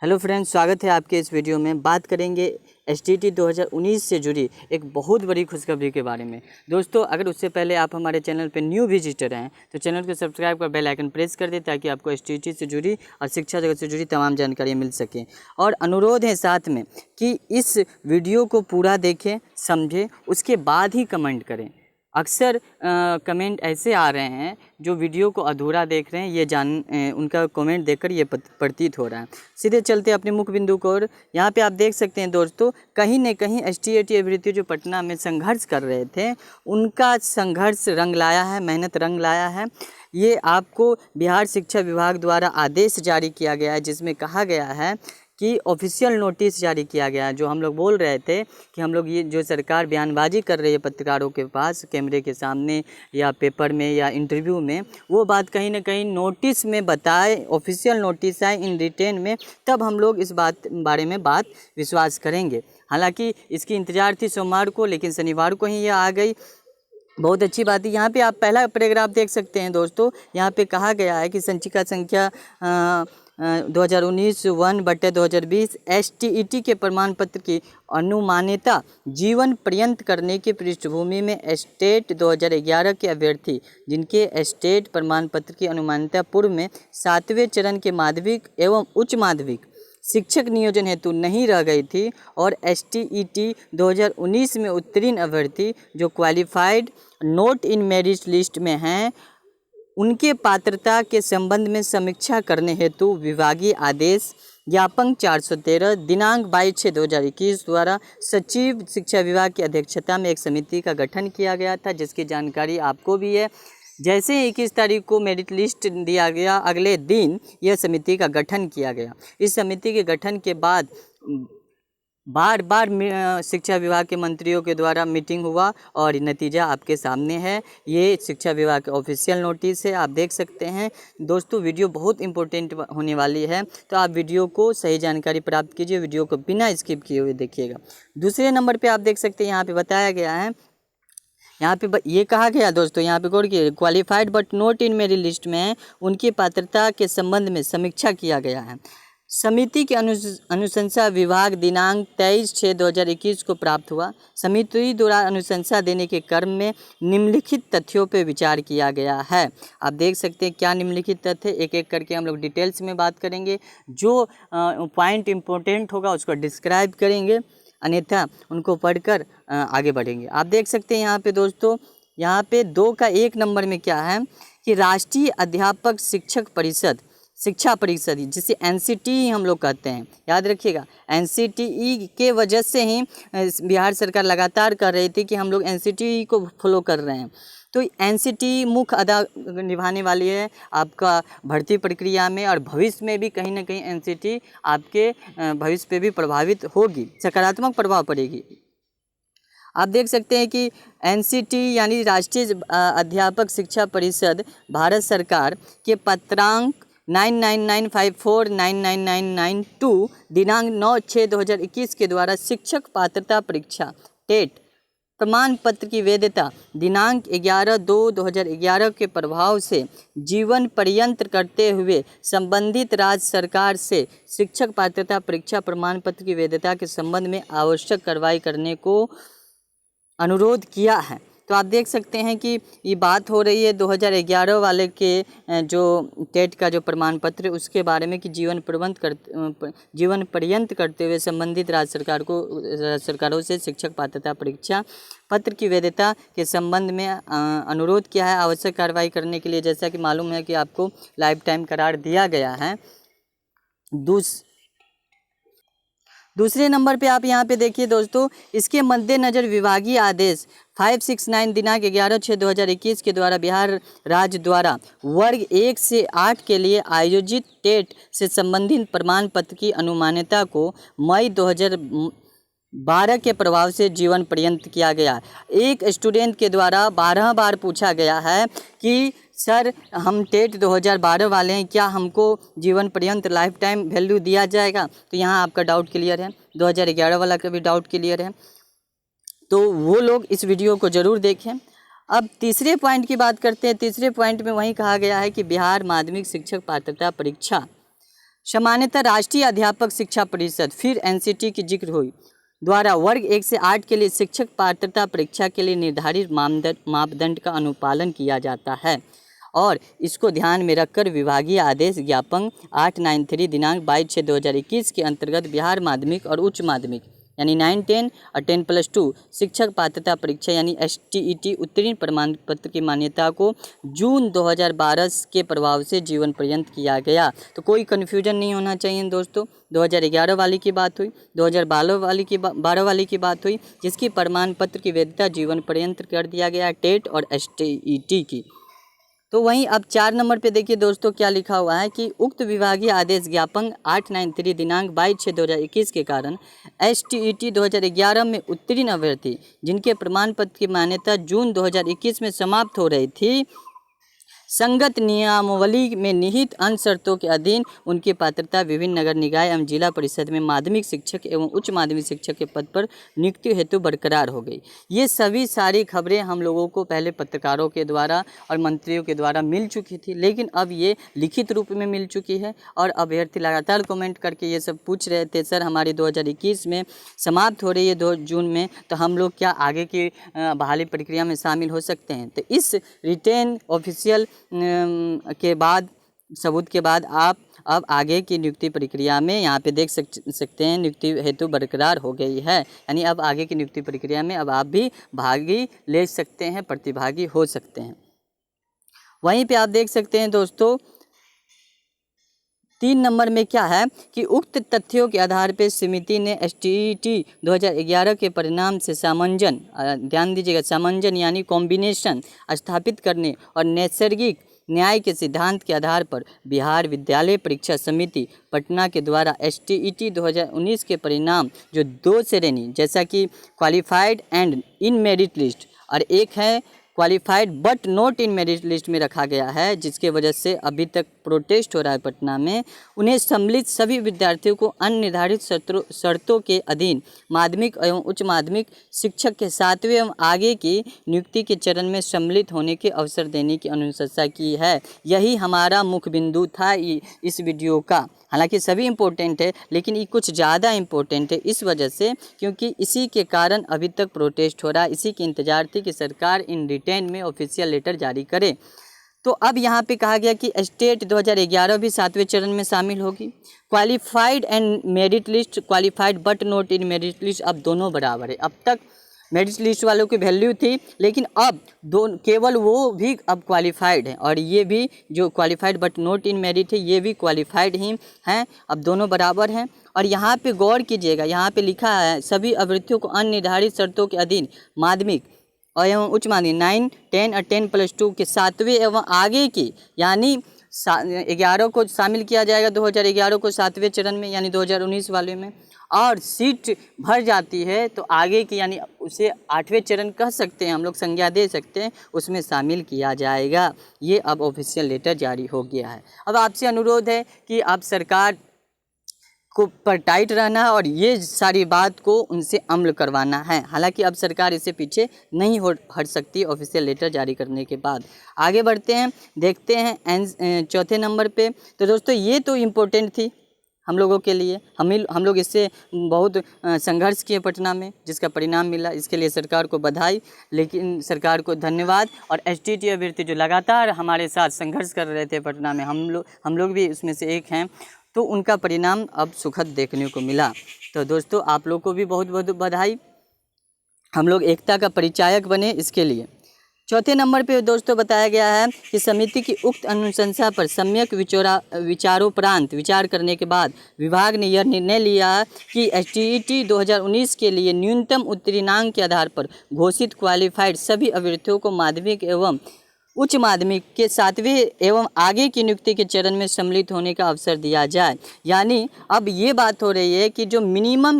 Hello friends, स्वागत है आपके इस वीडियो में। बात करेंगे STT 2019 से जुड़ी एक बहुत बड़ी खुशखबरी के बारे में। दोस्तों, अगर उससे पहले आप हमारे चैनल पर न्यू विजिटर हैं तो चैनल को सब्सक्राइब कर बेल आइकन प्रेस कर दें ताकि आपको STT से जुड़ी और शिक्षा जगत से जुड़ी तमाम जानकारियाँ मिल सकें। और अनुरोध है साथ में कि इस वीडियो को पूरा देखें, समझें, उसके बाद ही कमेंट करें। अक्सर कमेंट ऐसे आ रहे हैं जो वीडियो को अधूरा देख रहे हैं, उनका कमेंट देखकर ये प्रतीत हो रहा है। सीधे चलते अपने मुख्य बिंदु को, और यहाँ पे आप देख सकते हैं दोस्तों, कहीं न कहीं STAT अभ्यर्थी जो पटना में संघर्ष कर रहे थे, उनका संघर्ष रंग लाया है, मेहनत रंग लाया है। ये आपको बिहार शिक्षा विभाग द्वारा आदेश जारी किया गया है, जिसमें कहा गया है कि ऑफिशियल नोटिस जारी किया गया है। जो हम लोग बोल रहे थे कि हम लोग ये जो सरकार बयानबाजी कर रही है पत्रकारों के पास, कैमरे के सामने या पेपर में या इंटरव्यू में, वो बात कहीं ना कहीं नोटिस में बताए, ऑफिशियल नोटिस आए इन रिटेन में, तब हम लोग इस बारे में विश्वास करेंगे। हालांकि इसकी इंतज़ार थी सोमवार को, लेकिन शनिवार को ही ये आ गई। बहुत अच्छी बात है। यहाँ पे आप पहला पैराग्राफ देख सकते हैं दोस्तों। यहाँ पे कहा गया है कि संचिका संख्या 2019 1/2020 STET के प्रमाण पत्र की अनुमान्यता जीवन पर्यंत करने की पृष्ठभूमि में स्टेट 2011 के अभ्यर्थी जिनके स्टेट प्रमाण पत्र की अनुमान्यता पूर्व में 7वें चरण के माध्यमिक एवं उच्च माध्यमिक शिक्षक नियोजन हेतु नहीं रह गई थी और STET 2019 में उत्तीर्ण अभ्यर्थी जो qualified note in merit list में हैं, उनके पात्रता के संबंध में समीक्षा करने हेतु विभागीय आदेश ज्ञापन 413 दिनांक 22/6/2021 द्वारा सचिव शिक्षा विभाग की अध्यक्षता में एक समिति का गठन किया गया था, जिसकी जानकारी आपको भी है। जैसे 21 तारीख को मेरिट लिस्ट दिया गया, अगले दिन यह समिति का गठन किया गया। इस समिति के गठन के बाद बार बार शिक्षा विभाग के मंत्रियों के द्वारा मीटिंग हुआ और नतीजा आपके सामने है। ये शिक्षा विभाग का ऑफिशियल नोटिस है, आप देख सकते हैं। दोस्तों, वीडियो बहुत इंपॉर्टेंट होने वाली है, तो आप वीडियो को सही जानकारी प्राप्त कीजिए, वीडियो को बिना स्किप किए हुए देखिएगा। दूसरे नंबर पे आप देख सकते हैं, यहाँ पे बताया गया है, यहाँ पे ये कहा गया दोस्तों, यहाँ पे गौर किए, qualified but note in merit list में उनकी पात्रता के संबंध में समीक्षा किया गया है। समिति के अनुशंसा विभाग दिनांक 23/6/2021 को प्राप्त हुआ। समिति द्वारा अनुशंसा देने के क्रम में निम्नलिखित तथ्यों पर विचार किया गया है। आप देख सकते हैं क्या निम्नलिखित तथ्य, एक एक करके हम लोग डिटेल्स में बात करेंगे। जो पॉइंट इम्पोर्टेंट होगा उसको डिस्क्राइब करेंगे, अन्यथा उनको पढ़कर आगे बढ़ेंगे। आप देख सकते हैं यहाँ पे दोस्तों, यहाँ पे 2 का 1 नंबर में क्या है कि राष्ट्रीय अध्यापक शिक्षक परिषद, शिक्षा परिषद जिसे NCTE हम लोग कहते हैं, याद रखिएगा। NCTE के वजह से ही बिहार सरकार लगातार कर रही थी कि हम लोग NCTE को फॉलो कर रहे हैं। तो NCTE मुख्य अदा निभाने वाली है आपका भर्ती प्रक्रिया में, और भविष्य में भी कहीं ना कहीं NCTE आपके भविष्य पे भी प्रभावित होगी, सकारात्मक प्रभाव पड़ेगी। आप देख सकते हैं कि NCTE यानी राष्ट्रीय अध्यापक शिक्षा परिषद भारत सरकार के पत्रांक 9995499992 दिनांक 9/6/2021 के द्वारा शिक्षक पात्रता परीक्षा टेट प्रमाण पत्र की वैधता दिनांक 11/2/2011 के प्रभाव से जीवन पर्यंत करते हुए संबंधित राज्य सरकार से शिक्षक पात्रता परीक्षा प्रमाण पत्र की वैधता के संबंध में आवश्यक कार्रवाई करने को अनुरोध किया है। तो आप देख सकते हैं कि ये बात हो रही है 2011 वाले के जो टेट का जो प्रमाण पत्र है उसके बारे में कि जीवन पर्यंत करते हुए संबंधित राज्य सरकारों से शिक्षक पात्रता परीक्षा पत्र की वैधता के संबंध में अनुरोध किया है आवश्यक कार्रवाई करने के लिए। जैसा कि मालूम है कि आपको लाइफ टाइम करार दिया गया है। दूसरे नंबर पे आप यहाँ पे देखिए दोस्तों, इसके मद्देनज़र विभागीय आदेश 569 दिनांक 11/6/2021 के द्वारा बिहार राज्य द्वारा वर्ग 1 से 8 के लिए आयोजित टेट से संबंधित प्रमाण पत्र की अनुमान्यता को मई 2012 के प्रभाव से जीवन पर्यंत किया गया। एक स्टूडेंट के द्वारा 12 बार पूछा गया है कि सर, हम टेट 2012 वाले हैं, क्या हमको जीवन पर्यंत लाइफ टाइम वैल्यू दिया जाएगा? तो यहाँ आपका डाउट क्लियर है, 2011 वाला का भी डाउट क्लियर है, तो वो लोग इस वीडियो को ज़रूर देखें। अब तीसरे पॉइंट की बात करते हैं। तीसरे पॉइंट में वही कहा गया है कि बिहार माध्यमिक शिक्षक पात्रता परीक्षा सामान्यतः राष्ट्रीय अध्यापक शिक्षा परिषद फिर एनसीटी की जिक्र हुई द्वारा वर्ग 1 से 8 के लिए शिक्षक पात्रता परीक्षा के लिए निर्धारित मापदंड का अनुपालन किया जाता है और इसको ध्यान में रखकर विभागीय आदेश ज्ञापन 893 दिनांक 22/6/2021 के अंतर्गत बिहार माध्यमिक और उच्च माध्यमिक यानी 9, 10 और 10+2 शिक्षक पात्रता परीक्षा यानी STET उत्तीर्ण प्रमाण पत्र की मान्यता को जून 2012 के प्रभाव से जीवन पर्यंत किया गया। तो कोई कन्फ्यूजन नहीं होना चाहिए दोस्तों। 2011 वाली की बात हुई, 2012 वाली की बात हुई, जिसकी प्रमाण पत्र की वैधता जीवन पर्यंत कर दिया गया टेट और STET की। तो वहीं अब 4 नंबर पे देखिए दोस्तों क्या लिखा हुआ है कि उक्त विभागीय आदेश ज्ञापन 893 दिनांक 22/6/2021 के कारण STET 2011 में उत्तीर्ण अभ्यर्थी जिनके प्रमाण पत्र की मान्यता जून 2021 में समाप्त हो रही थी, संगत नियमावली में निहित अन्य शर्तों के अधीन उनकी पात्रता विभिन्न नगर निकाय एवं जिला परिषद में माध्यमिक शिक्षक एवं उच्च माध्यमिक शिक्षक के पद पर नियुक्ति हेतु बरकरार हो गई। ये सभी सारी खबरें हम लोगों को पहले पत्रकारों के द्वारा और मंत्रियों के द्वारा मिल चुकी थी, लेकिन अब ये लिखित रूप में मिल चुकी है और अभ्यर्थी लगातार कमेंट करके ये सब पूछ रहे थे, सर हमारी 2021 में समाप्त हो रही है 2 जून में, तो हम लोग क्या आगे की बहाली प्रक्रिया में शामिल हो सकते हैं। तो इस रिटेन ऑफिशियल के बाद सबूत के बाद आप अब आगे की नियुक्ति प्रक्रिया में यहाँ पे देख सकते हैं नियुक्ति हेतु बरकरार हो गई है, यानी अब आगे की नियुक्ति प्रक्रिया में अब आप भी भागी ले सकते हैं, प्रतिभागी हो सकते हैं। वहीं पे आप देख सकते हैं दोस्तों 3 नंबर में क्या है कि उक्त तथ्यों के आधार पर समिति ने STET 2011 के परिणाम से सामंजन, ध्यान दीजिएगा सामंजन यानी कॉम्बिनेशन स्थापित करने और नैसर्गिक न्याय के सिद्धांत के आधार पर बिहार विद्यालय परीक्षा समिति पटना के द्वारा STET 2019 के परिणाम जो 2 श्रेणी जैसा कि qualified and in merit list और एक है qualified but not in merit list में रखा गया है, जिसके वजह से अभी तक प्रोटेस्ट हो रहा है पटना में, उन्हें सम्मिलित सभी विद्यार्थियों को अन्य निर्धारित शर्तों के अधीन माध्यमिक एवं उच्च माध्यमिक शिक्षक के 7वें एवं आगे की नियुक्ति के चरण में सम्मिलित होने के अवसर देने की अनुशंसा की है। यही हमारा मुख्य बिंदु था इस वीडियो का। हालांकि सभी इम्पोर्टेंट है, लेकिन ये कुछ ज़्यादा इम्पोर्टेंट है इस वजह से क्योंकि इसी के कारण अभी तक प्रोटेस्ट हो रहा है। इसी की इंतजार थी कि सरकार इन रिटेन में ऑफिशियल लेटर जारी करे। तो अब यहाँ पे कहा गया कि स्टेट 2011 भी 7वें चरण में शामिल होगी। Qualified and merit list, qualified but not in merit list अब दोनों बराबर है। अब तक मेरिट लिस्ट वालों की वैल्यू थी, लेकिन अब केवल वो भी अब क्वालिफाइड हैं और ये भी जो qualified but not in merit है ये भी क्वालिफाइड ही हैं। अब दोनों बराबर हैं। और यहाँ पे गौर कीजिएगा, यहाँ पे लिखा है सभी अभ्यर्थियों को अन्य निर्धारित शर्तों के अधीन माध्यमिक एवं उच्च माध्यमिक 9, 10 और 10+2 के 7वें एवं आगे की यानी 11 को शामिल किया जाएगा 2011 को 7वें चरण में यानी 2019 वाले में, और सीट भर जाती है तो आगे की यानी उसे 8वें चरण कह सकते हैं, हम लोग संज्ञा दे सकते हैं, उसमें शामिल किया जाएगा। ये अब ऑफिशियल लेटर जारी हो गया है। अब आपसे अनुरोध है कि आप सरकार को पर टाइट रहना है और ये सारी बात को उनसे अमल करवाना है। हालांकि अब सरकार इससे पीछे नहीं हट सकती ऑफिशियल लेटर जारी करने के बाद। आगे बढ़ते हैं, देखते हैं 4थे नंबर पे। तो दोस्तों ये तो इम्पोर्टेंट थी हम लोगों के लिए, हम लोग इससे बहुत संघर्ष किए पटना में, जिसका परिणाम मिला, इसके लिए सरकार को बधाई, लेकिन सरकार को धन्यवाद। और STET अभ्यर्थी जो लगातार हमारे साथ संघर्ष कर रहे थे पटना में, हम लोग भी उसमें से एक हैं, तो उनका परिणाम अब सुखद देखने को मिला। तो दोस्तों आप लोग को भी बहुत बहुत बधाई, हम लोग एकता का परिचायक बने इसके लिए। 4थे नंबर पे दोस्तों बताया गया है कि समिति की उक्त अनुशंसा पर सम्यक विचारोपरांत विचार करने के बाद विभाग ने यह निर्णय लिया कि STET 2019 के लिए न्यूनतम उत्तीर्णांक के आधार पर घोषित क्वालिफाइड सभी अभ्यर्थियों को माध्यमिक एवं उच्च माध्यमिक के 7वें एवं आगे की नियुक्ति के चरण में सम्मिलित होने का अवसर दिया जाए। यानी अब ये बात हो रही है कि जो मिनिमम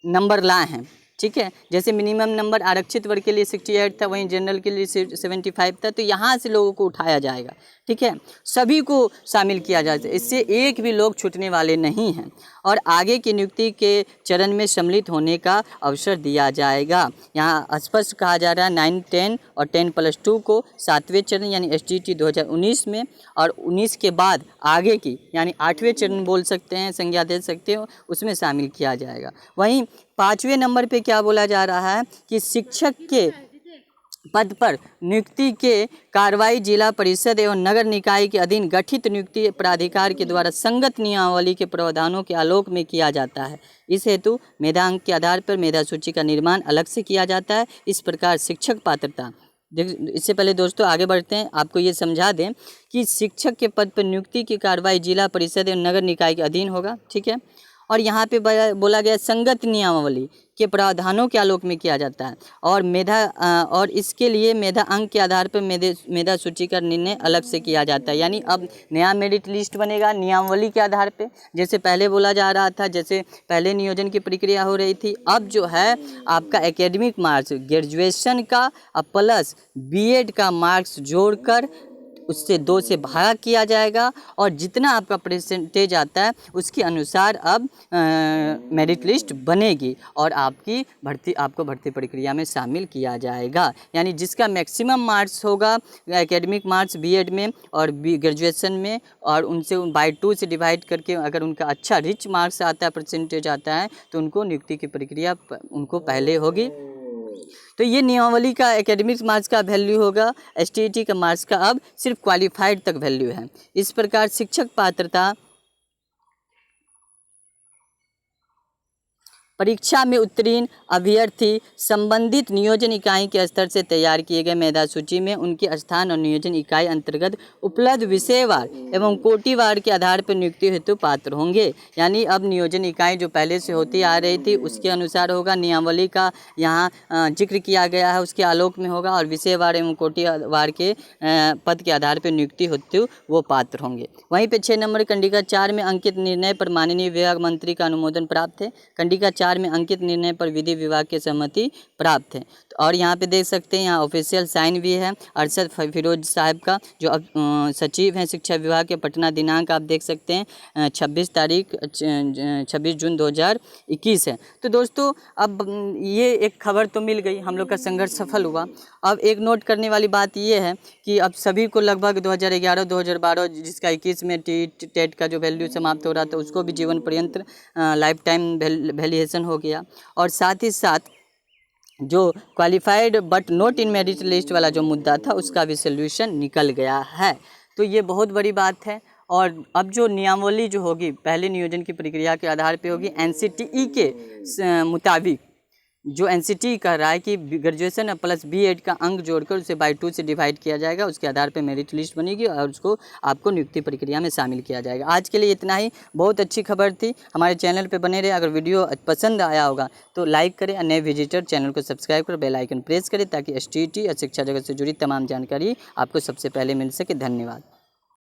नंबर लाए हैं, ठीक है। जैसे मिनिमम नंबर आरक्षित वर्ग के लिए 68 था, वहीं जनरल के लिए 75 था, तो यहाँ से लोगों को उठाया जाएगा, ठीक है। सभी को शामिल किया जाए, इससे एक भी लोग छूटने वाले नहीं हैं और आगे की नियुक्ति के चरण में सम्मिलित होने का अवसर दिया जाएगा। यहाँ स्पष्ट कहा जा रहा है 9, 10 और 10+2 को 7वें चरण यानी STET 2019 में, और 19 के बाद आगे की यानी 8वें चरण बोल सकते हैं, संज्ञा दे सकते हो, उसमें शामिल किया जाएगा। वहीं 5वें नंबर पे क्या बोला जा रहा है कि शिक्षक के पद पर नियुक्ति के कार्रवाई जिला परिषद एवं नगर निकाय के अधीन गठित नियुक्ति प्राधिकार के द्वारा संगत नियमावली के प्रावधानों के आलोक में किया जाता है। इस हेतु मेधांक के आधार पर मेधा सूची का निर्माण अलग से किया जाता है। इस प्रकार शिक्षक पात्रता, इससे पहले दोस्तों आगे बढ़ते हैं, आपको ये समझा दें कि शिक्षक के पद पर नियुक्ति की कार्रवाई जिला परिषद एवं नगर निकाय के अधीन होगा, ठीक है। और यहाँ पे बोला गया संगत नियमावली के प्रावधानों के आलोक में किया जाता है और इसके लिए मेधा अंक के आधार पर मेधा सूची का निर्णय अलग से किया जाता है। यानी अब नया मेरिट लिस्ट बनेगा नियमावली के आधार पे, जैसे पहले बोला जा रहा था, जैसे पहले नियोजन की प्रक्रिया हो रही थी, अब जो है आपका एकेडमिक मार्क्स ग्रेजुएशन का प्लस BEd का मार्क्स जोड़कर उससे 2 से भाग किया जाएगा और जितना आपका परसेंटेज आता है उसके अनुसार अब मेरिट लिस्ट बनेगी और आपको भर्ती प्रक्रिया में शामिल किया जाएगा। यानी जिसका मैक्सिमम मार्क्स होगा एकेडमिक मार्क्स BEd में और ग्रेजुएशन में, और उनसे बाय 2 से डिवाइड करके अगर उनका अच्छा रिच मार्क्स आता है, परसेंटेज आता है, तो उनको नियुक्ति की प्रक्रिया उनको पहले होगी। तो ये नियमावली का एकेडमिक्स मार्क्स का वैल्यू होगा, STET का मार्क्स का अब सिर्फ क्वालिफाइड तक वैल्यू है। इस प्रकार शिक्षक पात्रता परीक्षा में उत्तीर्ण अभ्यर्थी संबंधित नियोजन इकाई के स्तर से तैयार किए गए मेधा सूची में उनके स्थान और नियोजन इकाई अंतर्गत उपलब्ध विषयवार एवं कोटिवार के आधार पर नियुक्ति हेतु पात्र होंगे। यानी अब नियोजन इकाई जो पहले से होती आ रही थी उसके अनुसार होगा, नियमावली का यहाँ जिक्र किया गया है उसके आलोक में होगा, और विषयवार एवं कोटिवार के पद के आधार पर नियुक्ति हेतु वो पात्र होंगे। वहीं पे 6 नंबर कंडिका 4 में अंकित निर्णय पर माननीय विभाग मंत्री का अनुमोदन प्राप्त है। कंडिका 4 में अंकित निर्णय पर विधि विभाग की सहमति प्राप्त है। और यहाँ पे देख सकते हैं, यहाँ ऑफिशियल साइन भी है अरशद फिरोज साहब का, जो अब सचिव हैं शिक्षा विभाग के। पटना दिनांक आप देख सकते हैं 26 जून 2021 है। तो दोस्तों अब ये एक खबर तो मिल गई, हम लोग का संघर्ष सफल हुआ। अब एक नोट करने वाली बात ये है कि अब सभी को लगभग 2011-2012 जिसका 21 में टेट का जो वैल्यू समाप्त हो रहा था उसको भी जीवन पर्यंत लाइफ टाइम वैल्यूएशन हो गया, और साथ ही साथ जो qualified but not in merit list वाला जो मुद्दा था उसका भी सोल्यूशन निकल गया है। तो ये बहुत बड़ी बात है। और अब जो नियमावली जो होगी पहले नियोजन की प्रक्रिया के आधार पे होगी, NCTE के मुताबिक जो NCTE कह रहा है कि ग्रेजुएशन प्लस BEd का अंक जोड़कर उसे बाय 2 से डिवाइड किया जाएगा, उसके आधार पे मेरिट लिस्ट बनेगी और उसको आपको नियुक्ति प्रक्रिया में शामिल किया जाएगा। आज के लिए इतना ही, बहुत अच्छी खबर थी। हमारे चैनल पे बने रहे। अगर वीडियो पसंद आया होगा तो लाइक करें, और नए विजिटर चैनल को सब्सक्राइब कर बेल आइकन प्रेस करें ताकि STET और शिक्षा जगत से जुड़ी तमाम जानकारी आपको सबसे पहले मिल सके। धन्यवाद।